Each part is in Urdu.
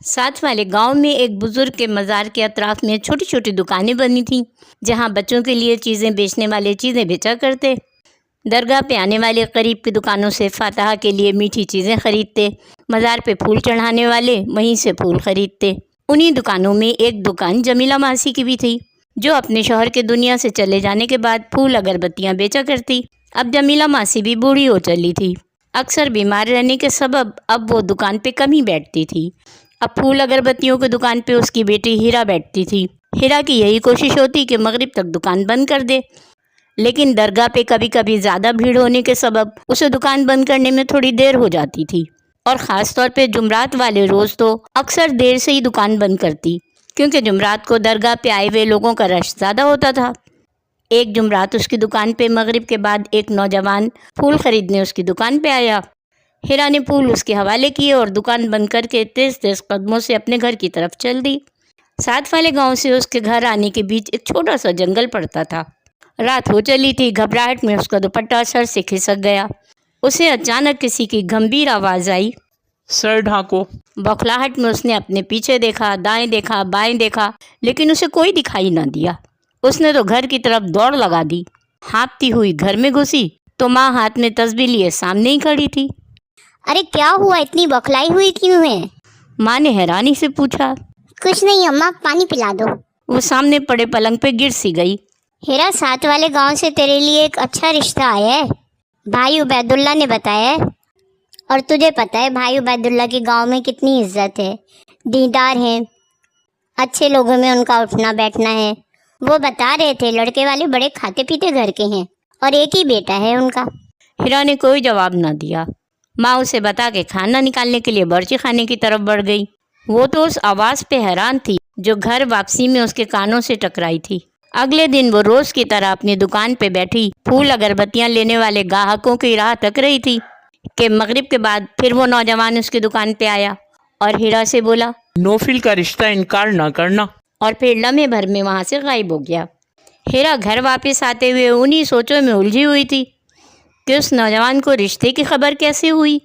ساتھ والے گاؤں میں ایک بزرگ کے مزار کے اطراف میں چھوٹی چھوٹی دکانیں بنی تھیں جہاں بچوں کے لیے چیزیں بیچنے والے چیزیں بیچا کرتے۔ درگاہ پہ آنے والے قریب کی دکانوں سے فاتحہ کے لیے میٹھی چیزیں خریدتے، مزار پہ پھول چڑھانے والے وہیں سے پھول خریدتے۔ انہی دکانوں میں ایک دکان جمیلہ ماسی کی بھی تھی جو اپنے شوہر کے دنیا سے چلے جانے کے بعد پھول اگربتیاں بیچا کرتی۔ اب جمیلہ ماسی بھی بوڑھی ہو چلی تھی، اکثر بیمار رہنے کے سبب اب وہ دکان پہ کم ہی بیٹھتی تھی۔ اب پھول اگربتیوں کی دکان پہ اس کی بیٹی ہیرا بیٹھتی تھی۔ ہیرا کی یہی کوشش ہوتی کہ مغرب تک دکان بند کر دے، لیکن درگاہ پہ کبھی کبھی زیادہ بھیڑ ہونے کے سبب اسے دکان بند کرنے میں تھوڑی دیر ہو جاتی تھی، اور خاص طور پہ جمعرات والے روز تو اکثر دیر سے ہی دکان بند کرتی، کیونکہ جمعرات کو درگاہ پہ آئے ہوئے لوگوں کا رش زیادہ ہوتا تھا۔ ایک جمعرات اس کی دکان پہ مغرب کے بعد ایک نوجوان پھول خریدنے اس کی دکان پہ آیا۔ ہیرا نے پھول اس کے حوالے کیے اور دکان بند کر کے تیز تیز قدموں سے اپنے گھر کی طرف چل دی۔ ساتھ والے گاؤں سے اس کے گھر آنے کے بیچ ایک چھوٹا سا جنگل پڑتا تھا۔ رات ہو چلی تھی، گھبراہٹ میں اس کا دوپٹہ سر سے کھسک گیا۔ اسے اچانک کسی کی گمبھیر آواز آئی، سر ڈھانکو۔ بوکھلاہٹ میں اس نے اپنے پیچھے دیکھا، دائیں دیکھا، بائیں دیکھا، لیکن اسے کوئی دکھائی نہ دیا۔ اس نے تو گھر کی طرف دوڑ لگا دی۔ ہانپتی ہوئی گھر میں گھسی تو ماں ہاتھ میں تسبیح لیے سامنے ہی کھڑی تھی۔ ارے کیا ہوا، اتنی بوکھلائی ہوئی کیوں ہے؟ ماں نے حیرانی سے پوچھا۔ کچھ نہیں اماں، پانی پلا دو۔ وہ سامنے پڑے پلنگ پہ گر سی گئی۔ ہیرا، ساتھ والے گاؤں سے تیرے لیے ایک اچھا رشتہ آیا ہے، بھائی عبید اللہ نے بتایا ہے۔ اور تجھے پتہ ہے بھائی عبید اللہ کی گاؤں میں کتنی عزت ہے، دیندار ہیں، اچھے لوگوں میں ان کا اٹھنا بیٹھنا ہے۔ وہ بتا رہے تھے لڑکے والے بڑے کھاتے پیتے گھر کے ہیں اور ایک ہی بیٹا ہے ان کا۔ ہیرا نے کوئی جواب نہ دیا۔ ماں اسے بتا کے کھانا نکالنے کے لیے برچی خانے کی طرف بڑھ گئی۔ وہ تو اس آواز پہ حیران تھی جو گھر واپسی میں اس کے کانوں سے ٹکرائی تھی۔ اگلے دن وہ روز کی طرح اپنی دکان پہ بیٹھی پھول اگربتیاں لینے والے گاہکوں کی راہ تک رہی تھی کہ مغرب کے بعد پھر وہ نوجوان اس کی دکان پہ آیا اور ہیرا سے بولا، نوفل کا رشتہ انکار نہ کرنا، اور پھر لمحے بھر میں وہاں سے غائب ہو گیا۔ ہیرا گھر واپس آتے ہوئے انہی سوچوں میں الجھی ہوئی تھی کہ اس نوجوان کو رشتے کی خبر کیسے ہوئی۔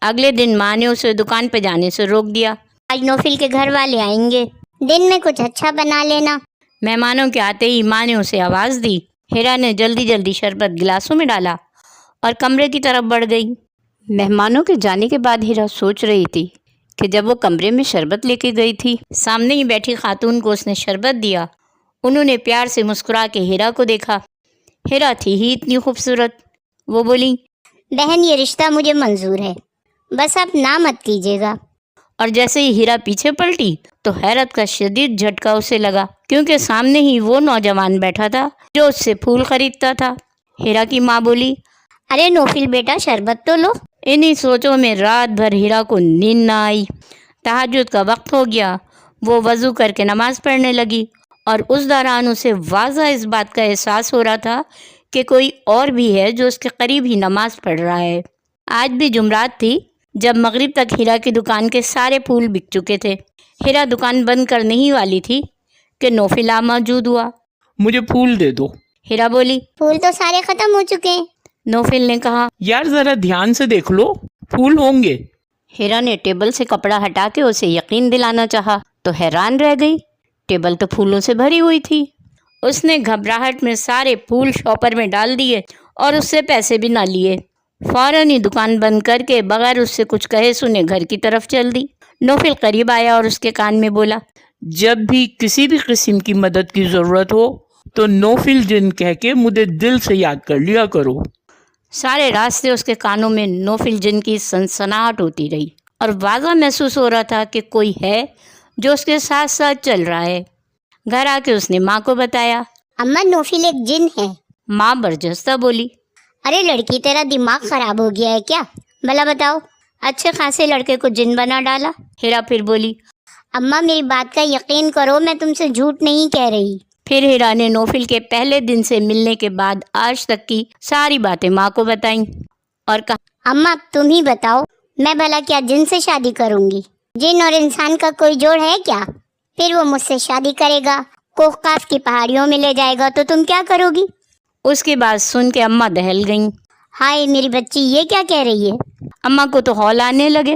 اگلے دن ماں نے اسے دکان پہ جانے سے روک دیا۔ آج نوفل کے گھر والے آئیں گے، دن میں کچھ اچھا بنا لینا۔ مہمانوں کے آتے ہی ماں نے اسے آواز دی۔ ہیرا نے جلدی جلدی شربت گلاسوں میں ڈالا اور کمرے کی طرف بڑھ گئی۔ مہمانوں کے جانے کے بعد ہیرا سوچ رہی تھی کہ جب وہ کمرے میں شربت لے کے گئی تھی، سامنے ہی بیٹھی خاتون کو اس نے شربت دیا۔ انہوں نے پیار سے مسکرا کے ہیرا کو دیکھا۔ ہیرا تھی ہی اتنی خوبصورت۔ وہ بولی، بہن یہ رشتہ مجھے منظور ہے، بس آپ نہ مت کیجیے گا۔ اور جیسے ہی ہیرا پیچھے پلٹی تو حیرت کا شدید جھٹکا اسے لگا، کیونکہ سامنے ہی وہ نوجوان بیٹھا تھا جو اس سے پھول خریدتا تھا۔ ہیرا کی ماں بولی، ارے نوفل بیٹا شربت تو لو۔ انہی سوچوں میں رات بھر ہیرا کو نیند نہ آئی۔ تہجد کا وقت ہو گیا۔ وہ وضو کر کے نماز پڑھنے لگی اور اس دوران اسے واضح اس بات کا احساس ہو رہا تھا کہ کوئی اور بھی ہے جو اس کے قریب ہی نماز پڑھ رہا ہے۔ آج بھی جمعرات تھی جب مغرب تک ہیرا کی دکان کے سارے پھول بک چکے تھے۔ ہیرا دکان بند کرنے ہی والی تھی کہ نوفل آ موجود ہوا۔ مجھے پھول دے دو۔ ہیرا بولی، پھول تو سارے ختم ہو چکے ہیں۔ نوفل نے کہا، یار ذرا دھیان سے دیکھ لو، پھول ہوں گے۔ ہیرا نے ٹیبل سے کپڑا ہٹا کے اسے یقین دلانا چاہا تو حیران رہ گئی۔ ٹیبل تو پھولوں سے بھری ہوئی تھی۔ اس نے گھبراہٹ میں سارے پھول شاپر میں ڈال دیے اور اس سے پیسے بھی نہ لیے۔ فوراً ہی دکان بند کر کے بغیر اس سے کچھ کہے سنے گھر کی طرف چل دی۔ نوفل قریب آیا اور اس کے کان میں بولا، جب بھی کسی بھی قسم کی مدد کی ضرورت ہو تو نوفل جن کہہ کے مجھے دل سے یاد کر لیا کرو۔ سارے راستے اس کے کانوں میں نوفل جن کی سنسناہٹ ہوتی رہی اور واضح محسوس ہو رہا تھا کہ کوئی ہے جو اس کے ساتھ ساتھ چل رہا ہے۔ گھر آ کے اس نے ماں کو بتایا۔ اماں نوفل ایک جن ہے۔ ماں برجستہ بولی، ارے لڑکی تیرا دماغ خراب ہو گیا ہے کیا؟ بھلا بتاؤ، اچھے خاصے لڑکے کو جن بنا ڈالا۔ ہیرا پھر بولی، اماں میری بات کا یقین کرو، میں تم سے جھوٹ نہیں کہہ رہی۔ پھر ہیرا نے نوفل کے پہلے دن سے ملنے کے بعد آج تک کی ساری باتیں ماں کو بتائیں اور کہا، اماں تم ہی بتاؤ، میں بھلا کیا جن سے شادی کروں گی؟ جن اور انسان کا کوئی جوڑ ہے کیا؟ پھر وہ مجھ سے شادی کرے گا، کوہقاف کی پہاڑیوں میں لے جائے گا تو تم کیا کرو گی؟ اس کی بات سن کے اماں دہل گئیں۔ ہائے میری بچی، یہ کیا کہہ رہی ہے؟ اماں کو تو ہول آنے لگے۔